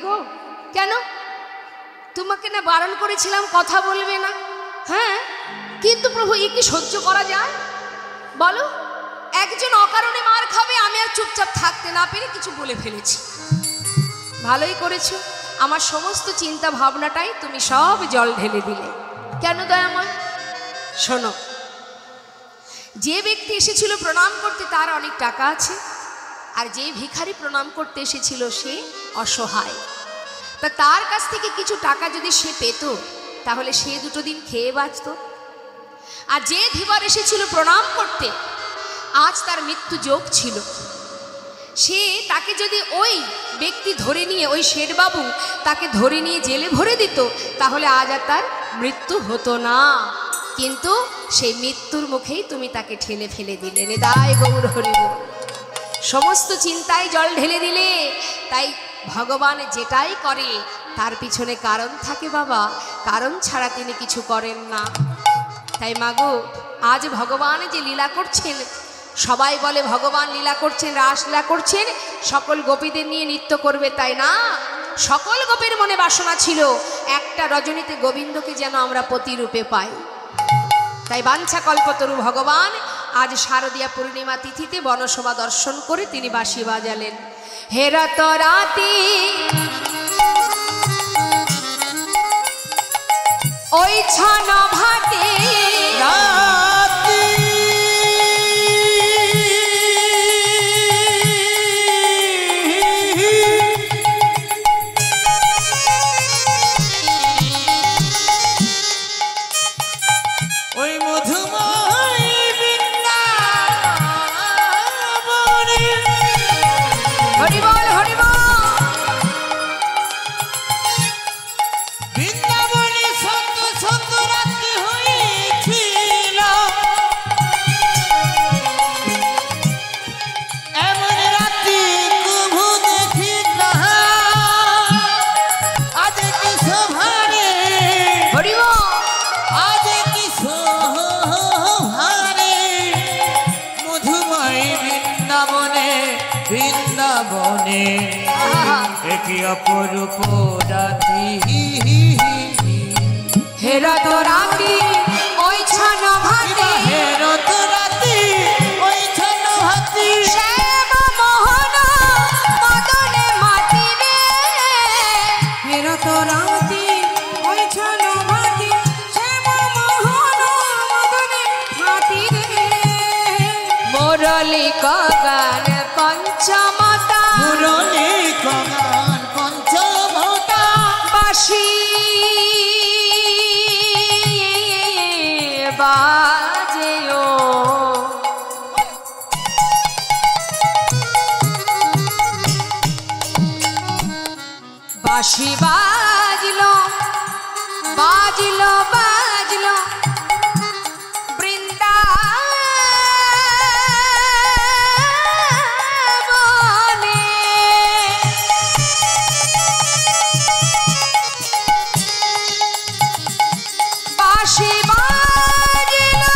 গো। কেন? তোমাকে না বারণ করেছিলাম কথা বলবে না? হ্যাঁ, কিন্তু প্রভু এ কি সহ্য করা যায় বলো? একজন অকারণে মার খাবে, আমি আর চুপচাপ থাকতে না পেরে কিছু বলে ফেলেছি। ভালোই করেছো, আমার সমস্ত চিন্তা ভাবনাটাই তুমি সব জল ঢেলে দিলে। কেন দয়াময়? শোনো, যে ব্যক্তি এসেছিল প্রণাম করতে তার অনেক টাকা আছে, আর যে ভিখারি প্রণাম করতে এসেছিল সে অসহায়। তা তার কাছ থেকে কিছু টাকা যদি সে পেত তাহলে সে দুটো দিন খেয়ে বাঁচত। আর যে ধীবর এসেছিল প্রণাম করতে, আজ তার মৃত্যু যোগ ছিল, সে তাকে যদি ওই ব্যক্তি ধরে নিয়ে, ওই শেঠবাবু তাকে ধরে নিয়ে জেলে ভরে দিত, তাহলে আজ আর তার মৃত্যু হতো না। কিন্তু সেই মৃত্যুর মুখেই তুমি তাকে ঠেলে ফেলে দিলে। নিতাই গৌর হরি বল। সমস্ত চিন্তায় জল ঢেলে দিলে। তাই ভগবান যেটাই করে তার পিছনে কারণ থাকে বাবা, কারণ ছাড়া তিনি কিছু করেন না। তাই মাগো, আজ ভগবান যে লীলা করছেন, সবাই বলে ভগবান লীলা করছেন, রাসলীলা করছেন, সকল গোপীদের নিয়ে নৃত্য করবে, তাই না। সকল গোপীর মনে বাসনা ছিল একটা রজনীতে গোবিন্দকে যেন আমরা প্রতিরূপে পাই। তাই বাঞ্ছা কল্পতরু ভগবান আজ শারদীয়া পূর্ণিমা তিথিতে বনশোভা দর্শন করে তিনি বাঁশি বাজালেন। হেরত রাতি ওই ছন ভাতে অপরূপ রাতি। হেরত রাতি ওই ছন ভাতে, হেরত রাতি ওই ছন ভাতি, শ্যাম মোহন মদনে মাতি রে। হেরত রাতি ওই ছন ভাতে, শ্যাম মোহন মদনে মাতি রে। মুরলী কগান পঞ্চমতা, মুরলী কগান পঞ্চমতা, বাঁশি বাজে ও বাঁশি বাজলো বাজলো বাজলো বৃন্দাবনে। বাঁশি বাজলো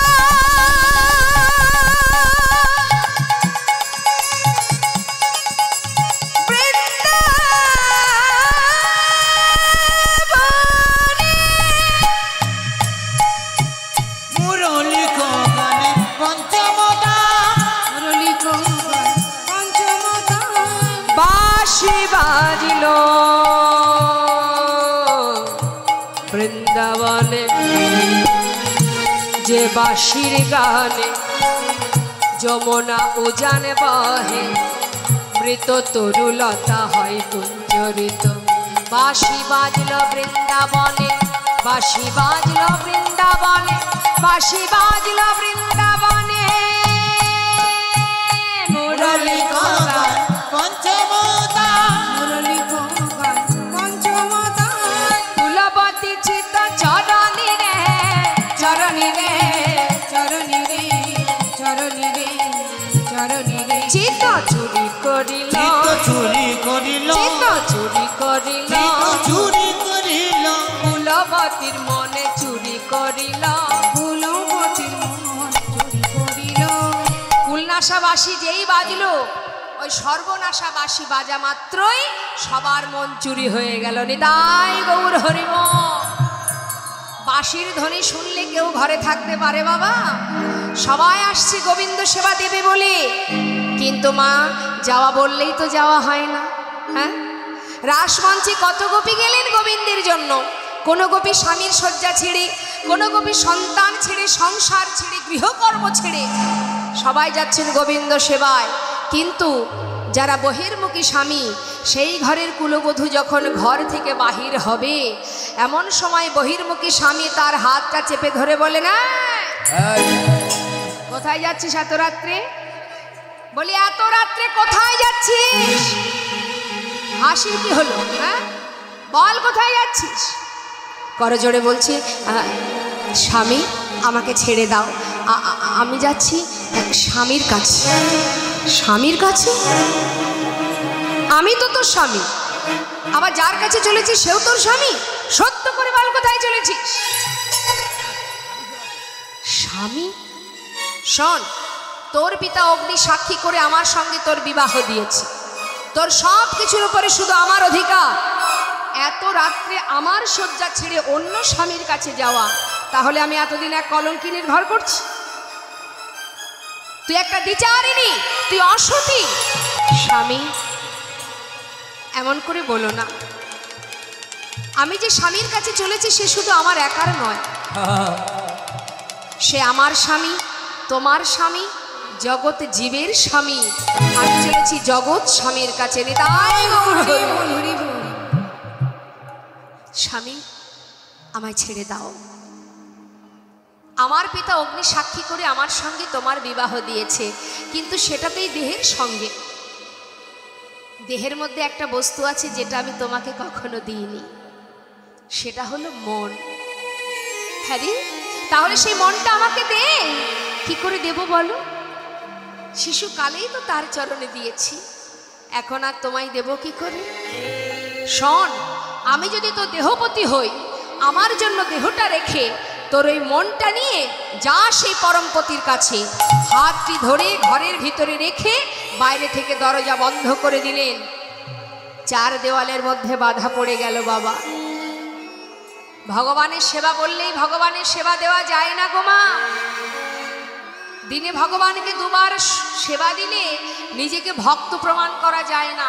বৃন্দাবনে। মুরলী কগান পঞ্চমতা, মুরলী কগান পঞ্চমতা, বাঁশি বাজলো বৃন্দাবনে। যে বাঁশির গানে যমুনা উজান বহে, মৃত তরুলতা হয় কুঞ্জরিত। বাঁশি বাজলো বৃন্দাবনে, বাঁশি বাজলো বৃন্দাবনে, বাঁশি বাজলো বৃন্দাবনে। মুরলী কগান পঞ্চমতা, মুরলী কগান পঞ্চমতা, কুলবতী চিত চরণী রে, চরণী রে, চরণী রে, চরণী রে, চরণী রে। চিত চুরি করিল, চিত্ত চুরি করিল, চিত চুরি করিল, চিত্ত চুরি করিল, কুলবতীর মনে চুরি করিল, কুলবতীর মনে চুরি করিল। কুলনাশা বাঁশি যেই বাজলো, ওই সর্বনাশা বাঁশি বাজা মাত্রই সবার মন চুরি হয়ে গেল। নিতাই গৌর হরিব। বাঁশির ধ্বনি শুনলে কেউ ঘরে থাকতে পারে বাবা? সবাই আসছে গোবিন্দ সেবা দেবে বলে, কিন্তু মা যাওয়া বললেই তো যাওয়া হয় না। হ্যাঁ, রাসমঞ্চে কত গোপী গেলেন গোবিন্দের জন্য। কোনো গোপী স্বামীর শয্যা ছেড়ে, কোনো গোপী সন্তান ছেড়ে, সংসার ছেড়ে, গৃহকর্ম ছেড়ে সবাই যাচ্ছেন গোবিন্দ সেবায়। কিন্তু যারা বহির্মুখী স্বামী, সেই ঘরের কুলবধূ যখন ঘর থেকে বাহির হবে, এমন সময় বহির্মুখী স্বামী তার হাতটা চেপে ধরে বলে, না কোথায় যাচ্ছিস এত রাত্রে? বলি এত রাত্রে কোথায় যাচ্ছিস? হাসির কি হলো? হ্যাঁ, বল কোথায় যাচ্ছিস? করজোড়ে বলছে, স্বামী আমাকে ছেড়ে দাও, আমি যাচ্ছি স্বামীর কাছে। স্বামীর কাছে? আমি তো তোর স্বামী, আবার যার কাছে চলেছিস সেও তোর স্বামী। সত্য করে বল কোথায় চলেছিস? স্বামী? শোন, তোর পিতা অগ্নি সাক্ষী করে আমার সঙ্গে তোর বিবাহ দিয়েছে। তোর সব কিছুর উপরে শুধু আমার অধিকার। এত রাত্রে আমার শয্যা ছেড়ে অন্য স্বামীর কাছে যাওয়া, তাহলে আমি এতদিন এক কলঙ্কিনীর ঘর করছি? তুই একটা দ্বিচারিণী, তুই অসতী। স্বামী এমন করে বলো না। আমি যে স্বামীর কাছে চলেছি সে শুধু আমার একার নয়, সে আমার স্বামী, তোমার স্বামী, জগৎ জীবের স্বামী। আমি চলেছি জগৎ স্বামীর কাছে। নিতাই গৌর হরি বল। স্বামী আমায় ছেড়ে দাও। আমার পিতা অগ্নি সাক্ষী করে আমার সঙ্গে তোমার বিবাহ দিয়েছে, কিন্তু সেটাতেই দেহের সঙ্গে। দেহের মধ্যে একটা বস্তু আছে যেটা আমি তোমাকে কখনো দিইনি, সেটা হলো মন। হ্যাঁ রে, তাহলে সেই মনটা আমাকে দে। কি করে দেব বলো? শিশুকালেই তো তার চরণে দিয়েছি, এখন আর তোমায় দেব কি করে? শোন, আমি যদি তোর দেহপতি হই, আমার জন্য দেহটা রেখে তোর ওই মনটা নিয়ে যা সেই পরমপতির কাছে। হাতটি ধরে ঘরের ভিতরে রেখে বাইরে থেকে দরজা বন্ধ করে দিলেন। চার দেওয়ালের মধ্যে বাধা পড়ে গেল বাবা। ভগবানের সেবা বললেই ভগবানের সেবা দেওয়া যায় না গো মা। দিনে ভগবানকে দুবার সেবা দিলে নিজেকে ভক্ত প্রমাণ করা যায় না।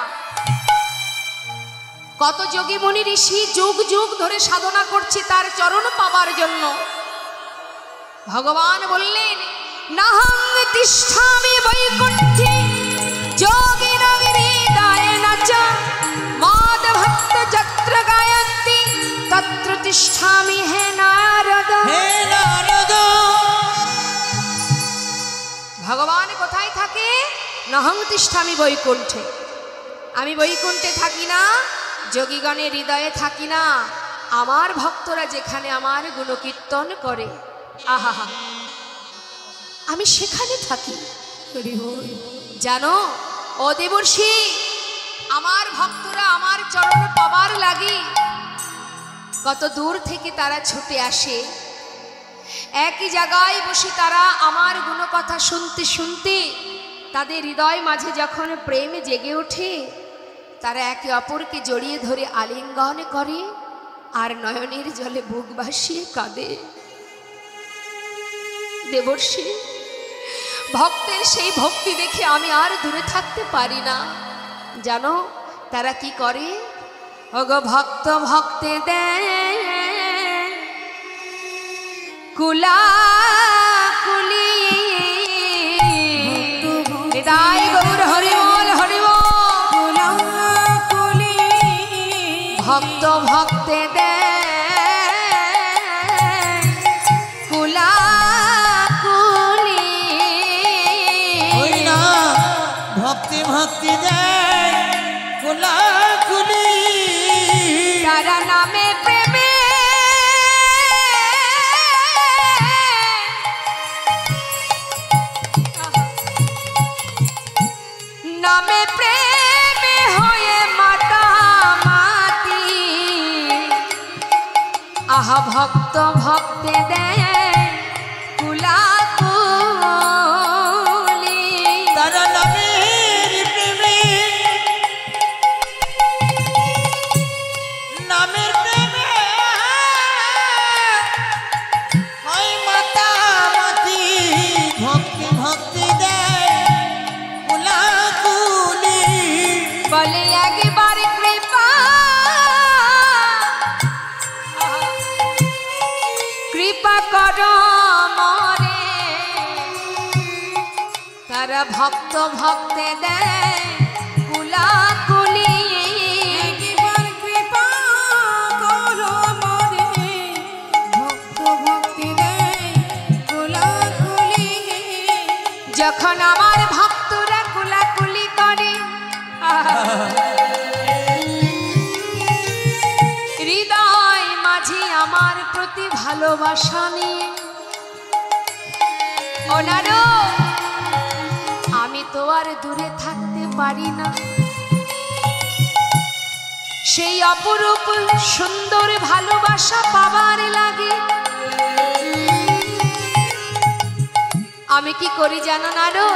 কত যোগী মুনি ঋষি যুগ যুগ ধরে সাধনা করছে তার চরণ পাবার জন্য। ভগবান বললেন, নাহং তিষ্ঠামি বৈকুণ্ঠে যোগিনাং হৃদয়েন চ মাধভক্ত যত্র গায়ন্তি তত্র তিষ্ঠামি হে নারদ। হে নারদ। ভগবান কোথায় থাকে? নহং তিষ্ঠামি বৈকুণ্ঠে। আমি বৈকুণ্ঠে থাকি না, যোগীগণের হৃদয়ে থাকি না। আমার ভক্তরা যেখানে আমার গুণকীর্তন করে, আহা, আমি সেখানে থাকি। জানো ও দেবর্ষি, আমার ভক্তরা আমার চরণ পাবার লাগি কত দূর থেকে তারা ছুটে আসে। একই জায়গায় বসে তারা আমার গুণকথা শুনতে শুনতে তাদের হৃদয় মাঝে যখন প্রেম জেগে ওঠে, তারা একে অপরকে জড়িয়ে ধরে আলিঙ্গন করে আর নয়নের জলে বুক ভাসিয়ে কাঁদে। দেবর্ষি, ভক্তের সেই ভক্তি দেখে আমি আর দূরে থাকতে পারি না। জানো তারা কি করে? ওগো ভক্ত ভক্তে দে কুলা কুলি। হৃদয় গৌর হরিবল হরিবল। ভক্ত ভক্তে দে কুলা কুলি। ভক্তি ভক্তি দেয় কুলা কুলি। তারা নামে প্রেমে নামে প্রেমে হয়ে মাতামাতি। আহা ভক্ত ভক্তে দেয় কুলা কুলি। তারা নামের প্রেমে কৃপা করো মরে, তারা ভক্ত ভক্তে দেয় কুলাকুলি। একবার কৃপা করো মরে, ভক্ত ভক্তি দেয় কুলাকুলি। যখন আমার ভক্তরা কুলাকুলি করে, হৃদয় মাঝে আমার প্রতি ভালোবাসা নিয়ে, ওনারও আমি তো আর দূরে থাকতে পারি না। সেই অপরূপ সুন্দর ভালোবাসা পাবার লাগে আমি কি করি জানো না রো?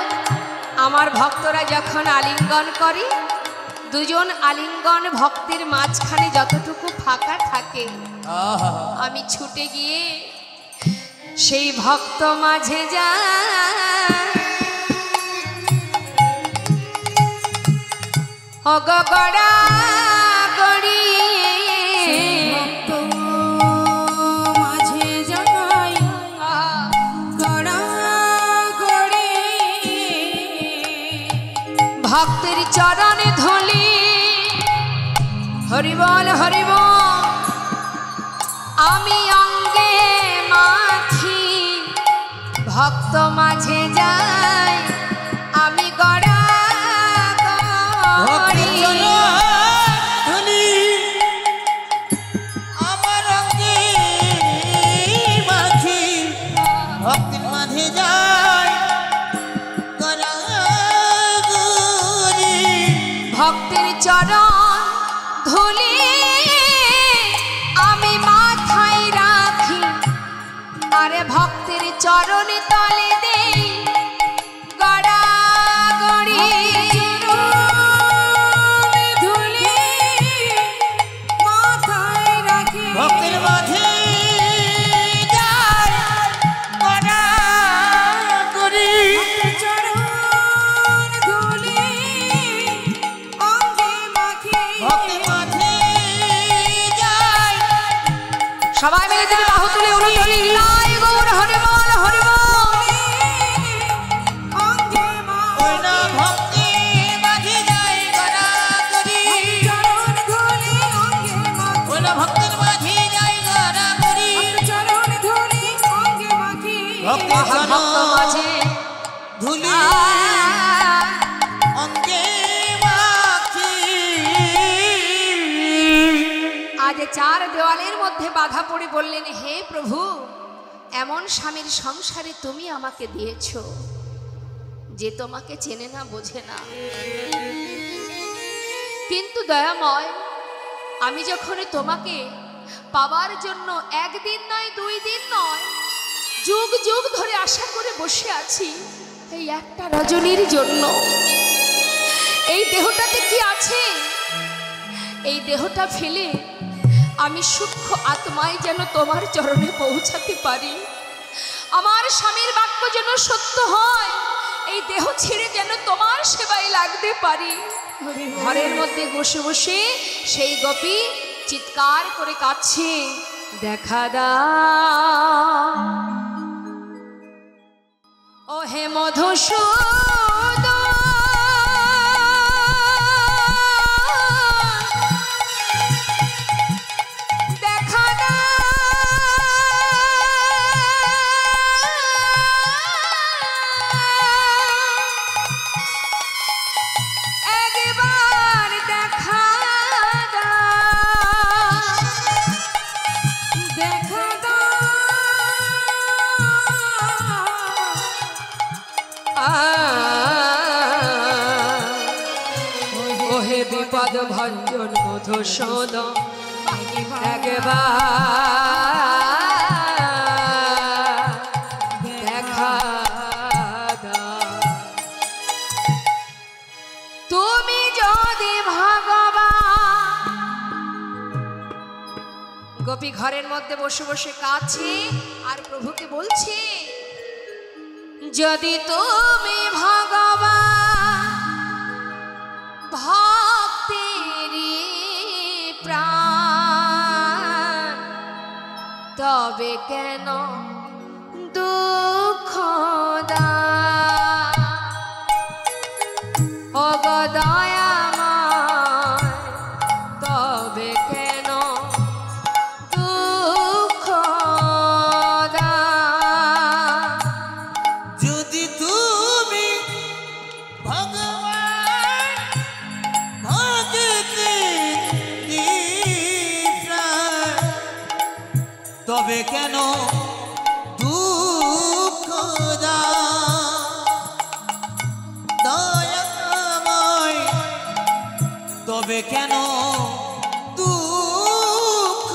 আমার ভক্তরা যখন আলিঙ্গন করে, দুজন আলিঙ্গন ভক্তের মাঝখানে যতটুকু ফাঁকা থাকে, আমি ছুটে গিয়ে সেই ভক্ত মাঝে যাই। অগগড়া গড়ি ভক্ত মাঝে যাই গড়া গড়ি। ভক্তের চরণে ধুলি, হরিবল হরিবল আমি অঙ্গে মাখি। ভক্ত মাঝে যাই আমি গড়া গড়ি। আমার অঙ্গে মাঝি ভক্তির মাঝে যায় গড়াগড়ি। ভক্তের চরণ ধুলি আমি মাথায় রাখি, আরে ভক্তের চরণে তলে দেই গড়া গড়ি। ধুলি মাথায় রাখি, ভক্তির মাঝে যায় গড়াগড়ি। চরণ ধুলি অঙ্গে মাখি। ভক্তির মাঝে যায় সবাই মিলে তুমি বাহু তুলে উলুধ্বনি হিলাই গৌর হরিবল হরিবল। অঙ্গে ওই না ভক্তির মাঝে যায় গড়াগড়ি। চরণ ধুলি অঙ্গে মাখি, ওই না ভক্তির মাঝে যায় গড়াগড়ি। চরণ ধুলি অঙ্গে মাখি। ভক্তির ভক্ত মাঝে ধুলি অঙ্গে মাখি। আজ চার দেওয়ালের মধ্যে বাধা পড়ে বললেন, হে প্রভু, এমন স্বামীর সংসারে তুমি আমাকে দিয়েছ যে তোমাকে চেনে না বোঝে না। কিন্তু দয়াময়, আমি যখন তোমাকে পাবার জন্য একদিন নয়, 2 দিন নয়, যুগ যুগ ধরে আশা করে বসে আছি এই একটা রজনীর জন্য। এই দেহটাতে কি আছে? এই দেহটা ফেলে আমি সূক্ষ্ম আত্মায় যেন তোমার চরণে পৌঁছাতে পারি। আমার স্বামীর বাক্য যেন সত্য হয়, এই দেহ ছেড়ে যেন তোমার সেবায় লাগতে পারি। ঘরের মধ্যে বসে বসে সেই গোপী চিৎকার করে কাঁদছে, দেখা দাও ও হে মধুসূদন। ওহে বিপদ ভঞ্জন মধুসূদন, একবার দেখা দাও। তুমি যদি ভগবান। গোপী ঘরের মধ্যে বসে বসে কাছে আর প্রভুকে বলছে, যদি তুমি ভগবান ভক্তেরি প্রাণ, তবে কেন দুঃখ দাও ও গো দয়াময় তবে কেন দুঃখ দাও যদি তুমি ভগবান ভজতে নিপ্রাণ, তবে কেন দুঃখ দাও দয়াময়, তবে কেন দুঃখ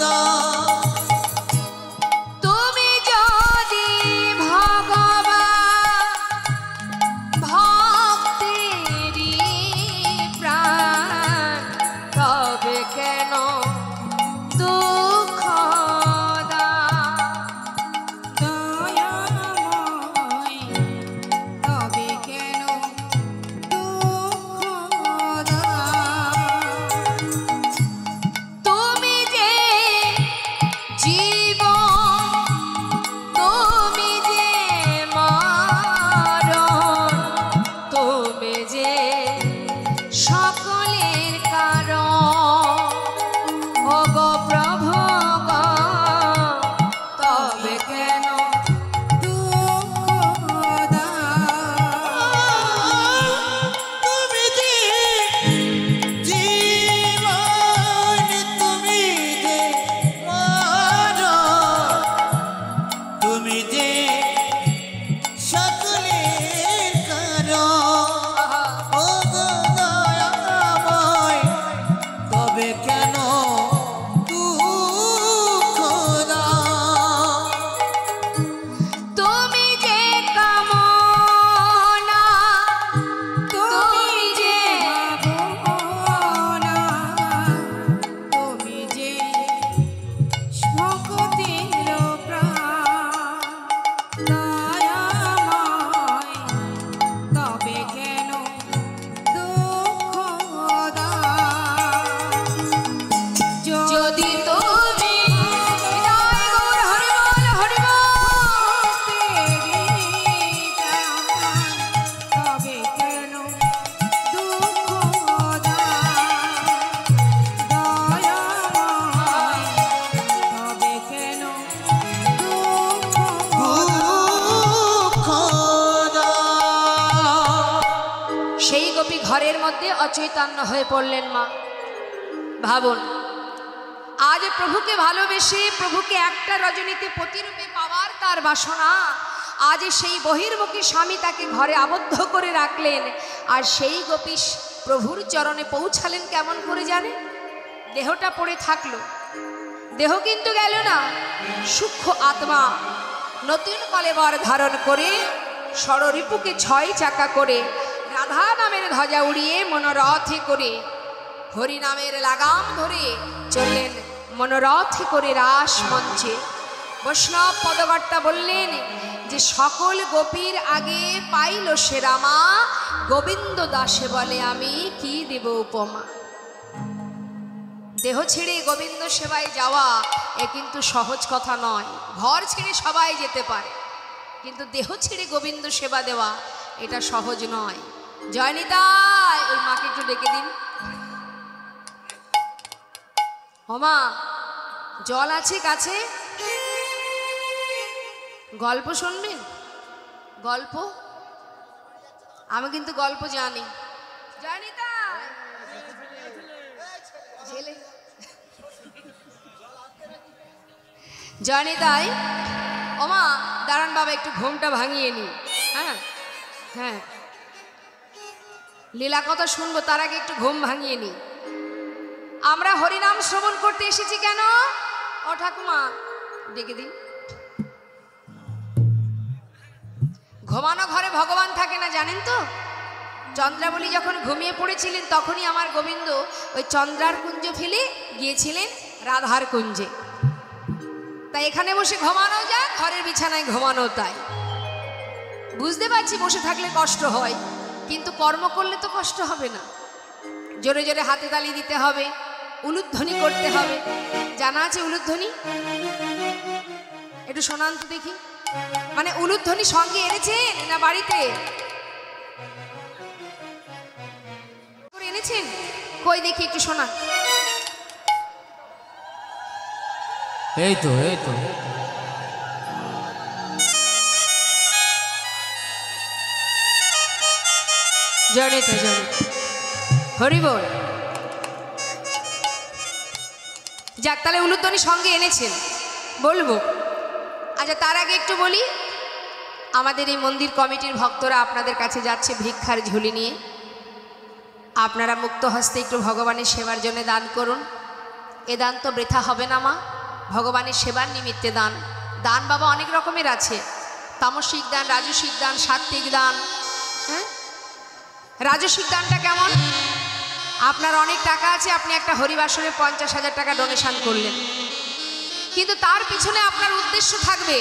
দাও। তুমি যদি ভগবান ভক্তেরই প্রাণ তবে কেন দুঃখ দাও দয়াময় তবে কেন দুঃখ দাও তুমি যে জীবন তুমি যে মরণ তুমি যে সকলের কারণ ও গো প্রভু গো তবে কেন দুঃখ দাও তুমি যে জীবন তুমি যে মরণ, তুমি যে সকলের কারণ ও গো দয়াময়, তবে কেন দুঃখ দাও। তুমি যে কামনা তুমি যে ভাবনা তুমি যে ভক্তের প্রাণ দয়াময় তবে কেন দুঃখ দাও যদি তুমি জয় গৌর হরি বল হরি বল তবে কেন দুঃখ দয়াময় তবে কেন দুঃখ দুঃখ দাও। সেই গোপী ঘরের মধ্যে অচৈতন্য হয়ে পড়লেন মা। ভাবুন, আজ প্রভুকে ভালোবেসে প্রভুকে একটা রজনীতে প্রতিরূপে পাওয়ার তার বাসনা, আজ সেই বহির্মুখী স্বামী তাকে ঘরে আবদ্ধ করে রাখলেন। আর সেই গোপী প্রভুর চরণে পৌঁছালেন কেমন করে জানে? দেহটা পড়ে থাকলো, দেহ কিন্তু গেল না। সূক্ষ্ম আত্মা নতুন কলেবর ধারণ করে ষড়রিপুকে 6 চাকা করে রাধা নামের ধ্বজা উড়িয়ে মনোরথে করে হরি নামের লাগাম ধরে চললেন মনোরথে করে রাস মঞ্চে। বৈষ্ণব পদকর্তা বললেন যে সকল গোপীর আগে পাইল সে রামা, গোবিন্দ দাসে বলে আমি কি দেব উপমা। দেহ ছেড়ে গোবিন্দ সেবায় যাওয়া এ কিন্তু সহজ কথা নয়। ঘর ছেড়ে সবাই যেতে পারে, কিন্তু দেহ ছেড়ে গোবিন্দ সেবা দেওয়া এটা সহজ নয়। জয়নিতাই, ওই মাকে একটু ডেকে দিন। ওমা, জল আছে কাছে? গল্প শুনবেন? গল্প? আমি কিন্তু গল্প জানি। জয়নিতাই, ছেলে জয়নিতাই, ওমা দাঁড়ান বাবা, একটু ঘুমটা ভাঙিয়ে নি। হ্যাঁ হ্যাঁ, লীলা কথা শুনবো, তার আগে একটু ঘুম ভাঙিয়ে নি। আমরা হরিনাম শ্রবণ করতে এসেছি কেন? ও ঠাকুমা ডেকে দিন। ঘুমানো ঘরে ভগবান থাকে না, জানেন তো? চন্দ্রাবলী যখন ঘুমিয়ে পড়েছিলেন তখনই আমার গোবিন্দ ওই চন্দ্রার কুঞ্জ ফেলে গিয়েছিলেন রাধার কুঞ্জে। তাই এখানে বসে ঘুমানো যায়, ঘরের বিছানায় ঘুমানো তাই। বুঝতে পারছি বসে থাকলে কষ্ট হয়, কিন্তু কর্ম করলে তো কষ্ট হবে না। জোরে জোরে হাতে তালি দিতে হবে, উলুধ্বনি করতে হবে। জানা আছে উলুধ্বনি? একটু শোনান তো দেখি। মানে উলুধ্বনি সঙ্গে এনেছেন না বাড়িতে এনেছেন? কই দেখি একটু শোনান। এই তো জড়িত হরি বল। যাক, তাহলে উলুধ্বনি সঙ্গে এনেছেন, বলবো। আচ্ছা, তার আগে একটু বলি, আমাদের এই মন্দির কমিটির ভক্তরা আপনাদের কাছে যাচ্ছে ভিক্ষার ঝুলি নিয়ে। আপনারা মুক্ত হস্তে একটু ভগবানের সেবার জন্য দান করুন। এ দান তো বৃথা হবে না মা, ভগবানের সেবার নিমিত্তে দান। দান বাবা অনেক রকমের আছে, তামসিক দান, রাজসিক দান, সাত্ত্বিক দান। হ্যাঁ, রাজসিক দানটা কেমন? আপনার অনেক টাকা আছে, আপনি একটা হরিবাসরে 50,000 টাকা ডোনেশন করলেন, কিন্তু তার পিছনে আপনার উদ্দেশ্য থাকবে।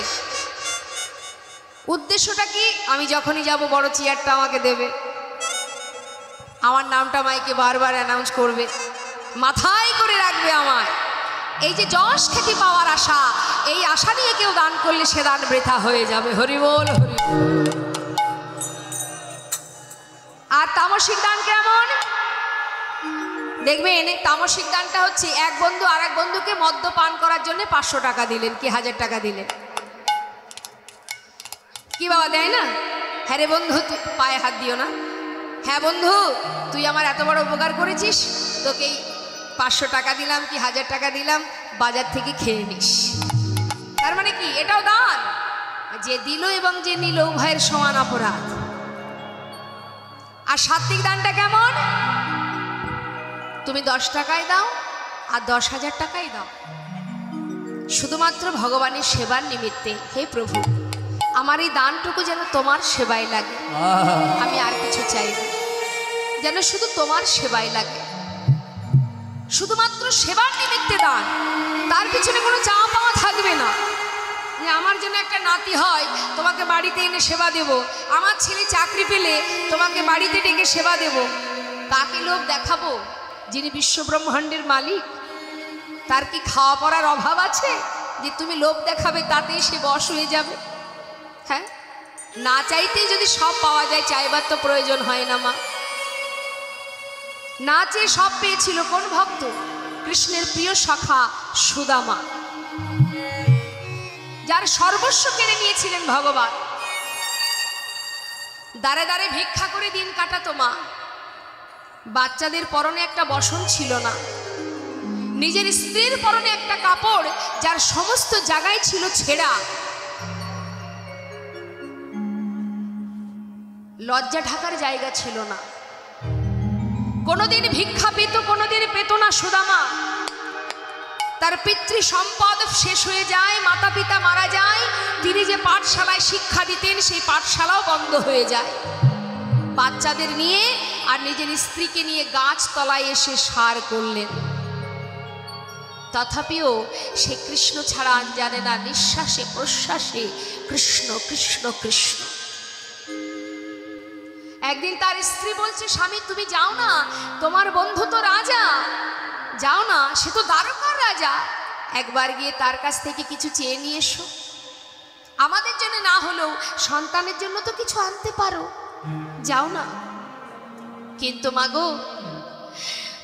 উদ্দেশ্যটা কি? আমি যখনই যাব বড় চেয়ারটা আমাকে দেবে, আমার নামটা মাইকে বারবার অ্যানাউন্স করবে, মাথায় করে রাখবে আমায়। এই যে যশ খ্যাতি পাওয়ার আশা, এই আশা নিয়ে কেউ দান করলে সে দান বৃথা হয়ে যাবে। হরি বল, হরি বল। আর তামসিক দান কেমন দেখবেন? তামসিক দানটা হচ্ছে এক বন্ধু আর এক বন্ধুকে মদ্যপান করার জন্য 500 টাকা দিলেন কি 1000 টাকা দিলেন। কি বাবা দেয় না? হ্যাঁ রে বন্ধু, তুই পায়ে হাত দিও না। হ্যাঁ বন্ধু, তুই আমার এত বড় উপকার করেছিস, তোকে 500 টাকা দিলাম কি 1000 টাকা দিলাম, বাজার থেকে খেয়ে নিস। তার মানে কি? এটাও দান। যে দিল এবং যে নিল উভয়ের সমান অপরাধ। আর সাত্ত্বিক দানটা কেমন? তুমি 10 টাকায় দাও আর 10,000 টাকায় দাও, শুধুমাত্র ভগবানের সেবার নিমিত্তে। হে প্রভু, আমার এই দানটুকু যেন তোমার সেবায় লাগে, আমি আর কিছু চাই না, যেন শুধু তোমার সেবায় লাগে। শুধুমাত্র সেবার নিমিত্তে দান, তার পিছনে কোনো চাওয়া পাওয়া থাকবে না। যে আমার জন্য একটা নাতি হয়, তোমাকে বাড়িতে এনে সেবা দেব, আমার ছেলে চাকরি পেলে তোমাকে বাড়িতে ডেকে সেবা দেব। কাকে লোভ দেখাবো? যিনি বিশ্বব্রহ্মাণ্ডের মালিক, তার কি খাওয়া পড়ার অভাব আছে যে তুমি লোভ দেখাবে তাতেই সে বশ হয়ে যাবে? হ্যাঁ, না চাইতেই যদি সব পাওয়া যায়, চাইবার তো প্রয়োজন হয় না মা। না চেয়ে সব পেয়েছিল কোন ভক্ত? কৃষ্ণের প্রিয় সখা সুদামা, যার সর্বস্ব কেড়ে নিয়েছিলেন ভগবান। দাঁড়ে দাঁড়ে ভিক্ষা করে দিন কাটাতো মা। বাচ্চাদের পরনে একটা বসন ছিল না, নিজের স্ত্রীর পরনে একটা কাপড় যার সমস্ত জায়গায় ছিল ছেঁড়া। লজ্জা ঢাকার জায়গা ছিল না। কোনোদিন ভিক্ষা পেত, কোনোদিন পেত না সুদামা। তার পিতৃ সম্পদ শেষ হয়ে যায়, মাতা পিতা মারা যায়, তিনি যে পাঠশালায় শিক্ষা দিতেন সেই পাঠশালাও বন্ধ হয়ে যায়। বাচ্চাদের নিয়ে আর নিজের স্ত্রীকে নিয়ে গাছ তলায় এসে সার করলেন। তথাপিও সে কৃষ্ণ ছাড়া আর জানে না, নিঃশ্বাসে প্রশ্বাসে কৃষ্ণ কৃষ্ণ কৃষ্ণ। একদিন তার স্ত্রী বলছে, স্বামী তুমি যাও না, তোমার বন্ধু তো রাজা, যাও না, সে তো দ্বারকার রাজা, একবার গিয়ে তার কাছ থেকে কিছু চেয়ে নিয়ে এসো, আমাদের জন্য না হলেও সন্তানের জন্য তো কিছু আনতে পারো, যাও না। কিন্তু মাগো,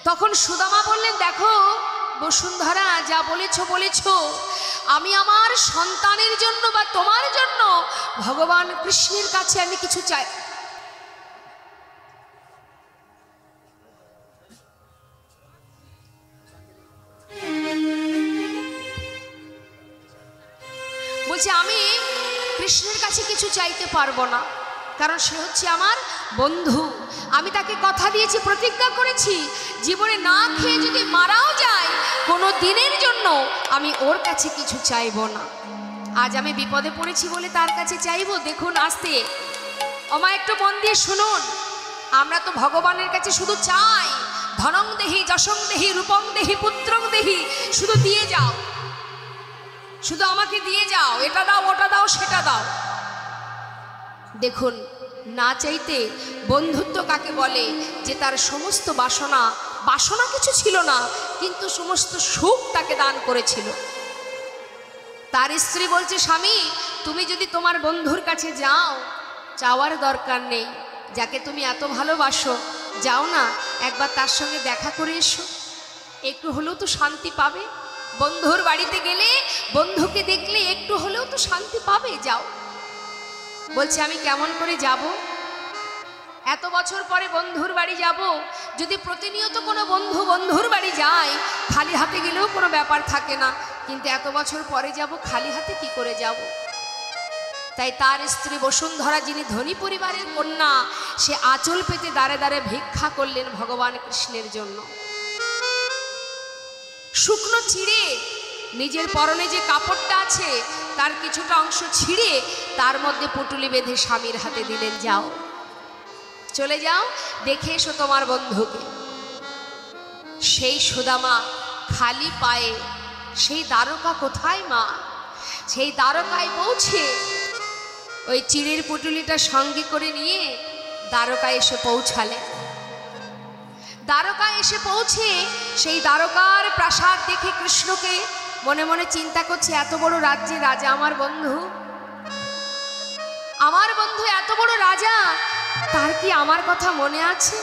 তখন সুদামা বললেন, দেখো বসুন্ধরা, যা বলেছো বলেছো, আমি আমার সন্তানের জন্য বা তোমার জন্য ভগবান কৃষ্ণের কাছে আমি কিছু চাই। বলছে আমি কৃষ্ণের কাছে কিছু চাইতে পারবো না, কারণ সে হচ্ছে আমার বন্ধু। আমি তাকে কথা দিয়েছি, প্রতিজ্ঞা করেছি, জীবনে না খেয়ে যদি মারাও যায় কোনো দিনের জন্য আমি ওর কাছে কিছু চাইবো না। আজ আমি বিপদে পড়েছি বলে তার কাছে চাইবো। দেখুন আসতে ওমা, একটু মন দিয়ে শুনুন, আমরা তো ভগবানের কাছে শুধু চাই, ধনং দেহি, যশং দেহি, রূপং দেহি, পুত্রং দেহি, শুধু দিয়ে যাও, শুধু আমাকে দিয়ে যাও, এটা দাও, ওটা দাও, সেটা দাও। দেখুন, না চাইতে বন্ধুত্ব কাকে বলে? যে তার সমস্ত বাসনা কিছু ছিল না, কিন্তু সমস্ত সুখ তাকে দান করেছিল। তার স্ত্রী বলছে, স্বামী তুমি যদি তোমার বন্ধুর কাছে যাও, যাওয়ার দরকার নেই, যাকে তুমি এত ভালোবাসো, যাও না একবার তার সঙ্গে দেখা করে এসো, একটু হলেও তো শান্তি পাবে। বন্ধুর বাড়িতে গেলে বন্ধুকে দেখলে একটু হলেও তো শান্তি পাবে, যাও। বলছে আমি কেমন করে যাব? এত বছর পরে বন্ধুর বাড়ি যাব, যদি প্রতিনিয়ত কোনো বন্ধুর বাড়ি যায়, খালি হাতে গেলেও কোনো ব্যাপার থাকে না, কিন্তু এত বছর পরে যাব, খালি হাতে কি করে যাব? তাই তার স্ত্রী বসুন্ধরা, যিনি ধনী পরিবারের কন্যা, সে আঁচল পেতে দাঁড়ে দাঁড়ে ভিক্ষা করলেন ভগবান কৃষ্ণের জন্য। শুকনো ছিঁড়ে নিজের পরনে যে কাপড়টা আছে তার কিছুটা অংশ ছিঁড়ে তার মধ্যে পুটুলি বেঁধে স্বামীর হাতে দিলেন, যাও চলে যাও, দেখে এসো তোমার বন্ধুকে। সেই সুদামা খালি পায়ে, সেই দ্বারকা কোথায় মা, সেই দ্বারকায় পৌঁছে ওই চিড়ের পুটুলিটা সঙ্গে করে নিয়ে দ্বারকায় এসে পৌঁছালেন। দ্বারকায় এসে পৌঁছে সেই দ্বারকার প্রাসাদ দেখে কৃষ্ণকে মনে মনে চিন্তা করছে, এত বড় রাজ্যের রাজা আমার বন্ধু, এত বড় রাজা, তার কি আমার কথা মনে আছে?